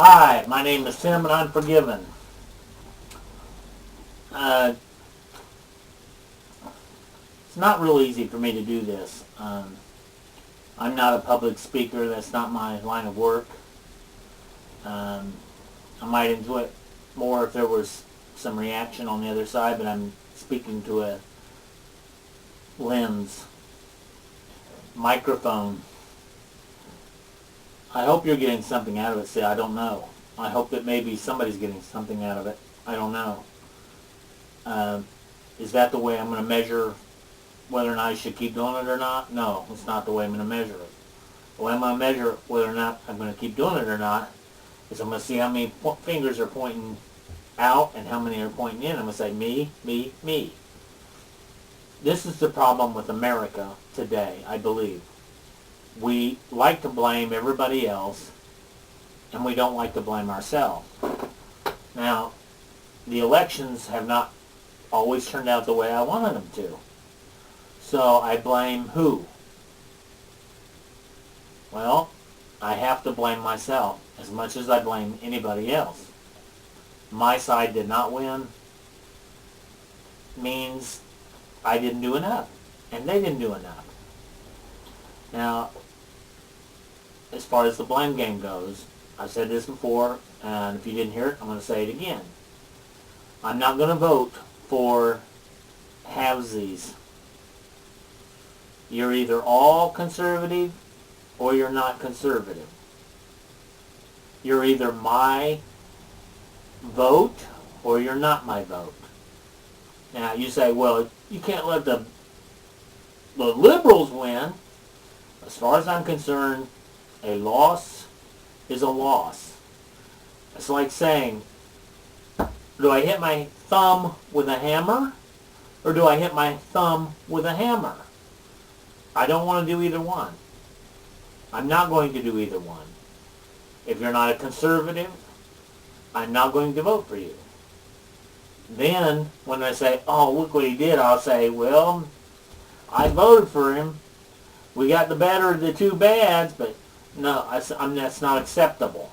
Hi, my name is Tim and I'm forgiven. Uh, it's not real easy for me to do this. I'm not a public speaker. That's not my line of work. I might enjoy it more if there was some reaction on the other side, but I'm speaking to a lens, microphone. I hope you're getting something out of it. See, I don't know. I hope that maybe somebody's getting something out of it. I don't know. Is that the way I'm going to measure whether or not I should keep doing it or not? No, it's not the way I'm going to measure it. The way I'm going to measure whether or not I'm going to keep doing it or not is I'm going to see how many fingers are pointing out and how many are pointing in. I'm going to say me, me, me. This is the problem with America today, I believe. We like to blame everybody else, and we don't like to blame ourselves. Now, the elections have not always turned out the way I wanted them to. So I blame who? Well, I have to blame myself as much as I blame anybody else. My side did not win means I didn't do enough, and they didn't do enough. Now, as far as the blame game goes, I've said this before, and if you didn't hear it, I'm going to say it again. I'm not going to vote for halvesies. You're either all conservative or you're not conservative. You're either my vote or you're not my vote. Now, you say, well, you can't let the liberals win. As far as I'm concerned, a loss is a loss. It's like saying, do I hit my thumb with a hammer or do I hit my thumb with a hammer? I don't want to do either one. I'm not going to do either one. If you're not a conservative, I'm not going to vote for you. Then, when I say, oh, look what he did, I'll say, well, I voted for him. We got the better of the two bads, but no, that's not acceptable.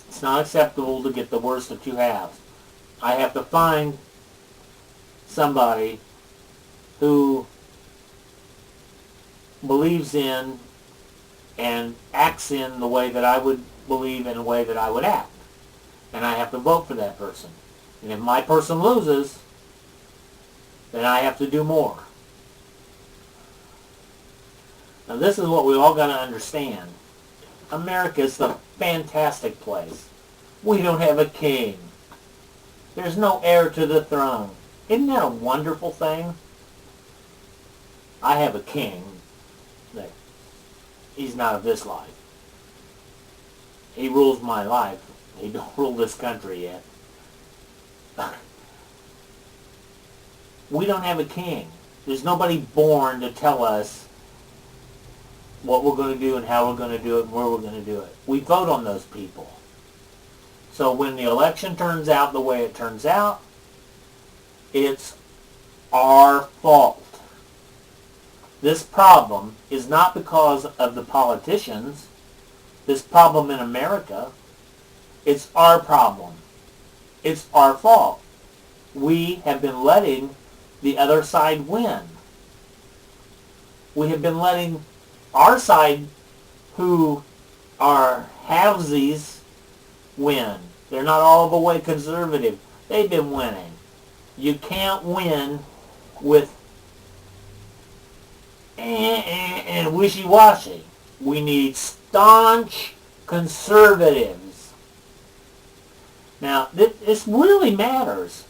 It's not acceptable to get the worst of two halves. I have to find somebody who believes in and acts in the way that I would believe in, the way that I would act. And I have to vote for that person. And if my person loses, then I have to do more. Now this is what we all got to understand. America is a fantastic place. We don't have a king. There's no heir to the throne. Isn't that a wonderful thing? I have a king. That he's not of this life. He rules my life. He don't rule this country yet. We don't have a king. There's nobody born to tell us what we're going to do and how we're going to do it and where we're going to do it. We vote on those people. So when the election turns out the way it turns out, it's our fault. This problem is not because of the politicians. This problem in America, it's our problem. It's our fault. We have been letting the other side win. We have been letting our side, who are halvesies, win. They're not all the way conservative. They've been winning. You can't win with and wishy-washy. We need staunch conservatives. Now, this really matters.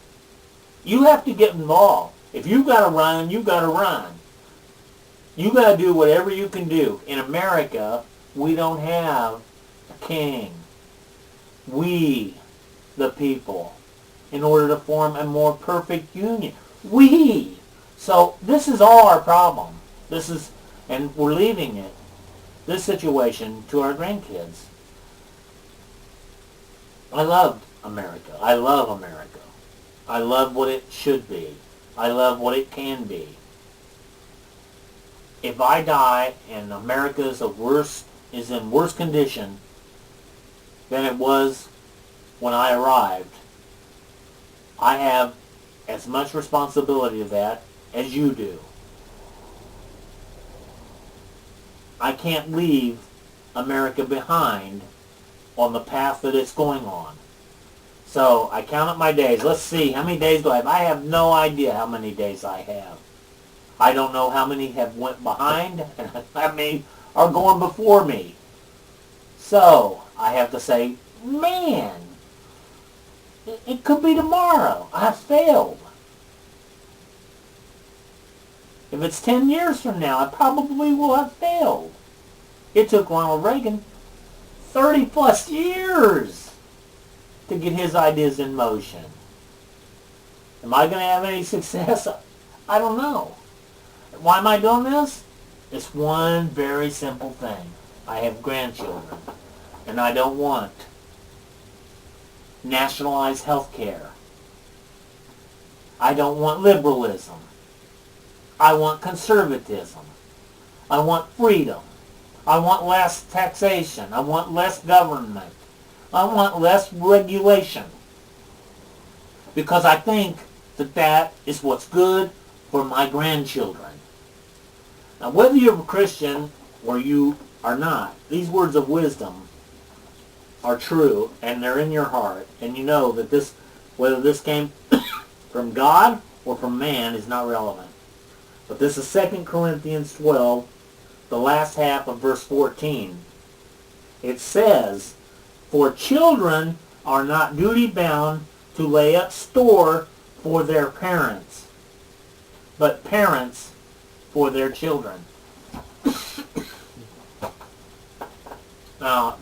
You have to get involved. If you've got to run, you've got to run. You got to do whatever you can do. In America, we don't have a king. We, the people, in order to form a more perfect union. We. So this is all our problem. This is, and we're leaving it, this situation, to our grandkids. I love America. I love America. I love what it should be. I love what it can be. If I die and America is the worst is in worse condition than it was when I arrived, I have as much responsibility of that as you do. I can't leave America behind on the path that it's going on. So I count up my days. Let's see, how many days do I have? I have no idea how many days I have. I don't know how many have went behind and how many are going before me. So I have to say, man, it could be tomorrow. I failed. If it's 10 years from now, I probably will have failed. It took Ronald Reagan 30 plus years to get his ideas in motion. Am I going to have any success? I don't know. Why am I doing this? It's one very simple thing. I have grandchildren, and I don't want nationalized health care. I don't want liberalism. I want conservatism. I want freedom. I want less taxation. I want less government. I want less regulation. Because I think that that is what's good for my grandchildren. Now, whether you're a Christian or you are not, these words of wisdom are true, and they're in your heart, and you know that this, whether this came from God or from man, is not relevant. But this is 2 Corinthians 12, the last half of verse 14. It says, "For children are not duty-bound to lay up store for their parents, but parents for their children." Now,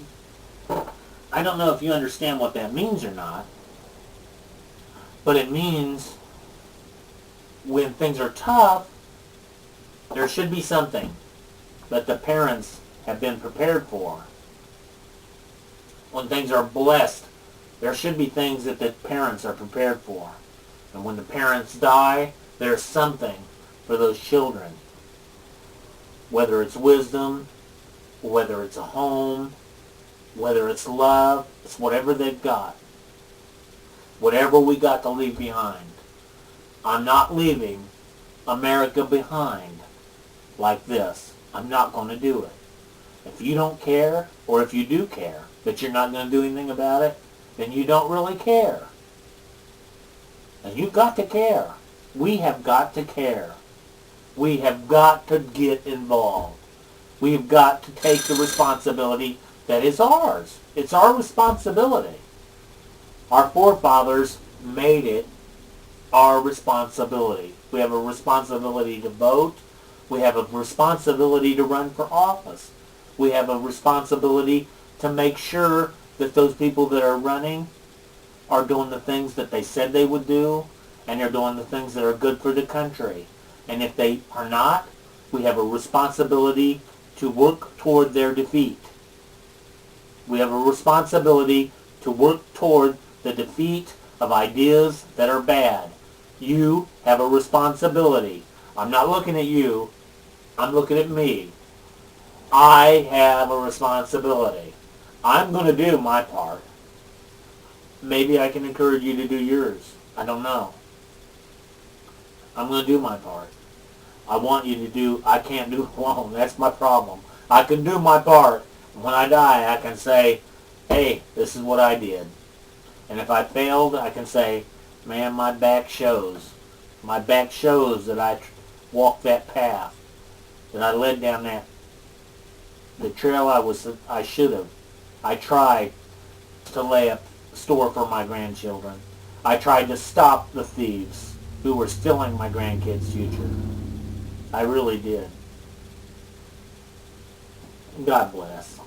I don't know if you understand what that means or not, but it means when things are tough, there should be something that the parents have been prepared for. When things are blessed, there should be things that the parents are prepared for. And when the parents die, there's something for those children. Whether it's wisdom, whether it's a home, whether it's love, it's whatever they've got. Whatever we got to leave behind. I'm not leaving America behind like this. I'm not going to do it. If you don't care, or if you do care, but you're not going to do anything about it, then you don't really care. And you've got to care. We have got to care. We have got to get involved. We have got to take the responsibility that is ours. It's our responsibility. Our forefathers made it our responsibility. We have a responsibility to vote. We have a responsibility to run for office. We have a responsibility to make sure that those people that are running are doing the things that they said they would do, and they're doing the things that are good for the country. And if they are not, we have a responsibility to work toward their defeat. We have a responsibility to work toward the defeat of ideas that are bad. You have a responsibility. I'm not looking at you. I'm looking at me. I have a responsibility. I'm going to do my part. Maybe I can encourage you to do yours. I don't know. I'm going to do my part. I want you to do, I can't do it alone. That's my problem. I can do my part. When I die, I can say, hey, this is what I did. And if I failed, I can say, man, my back shows. My back shows that I walked that path, that I led down the trail I should have. I tried to lay up store for my grandchildren. I tried to stop the thieves who were stealing my grandkids' future. I really did. God bless.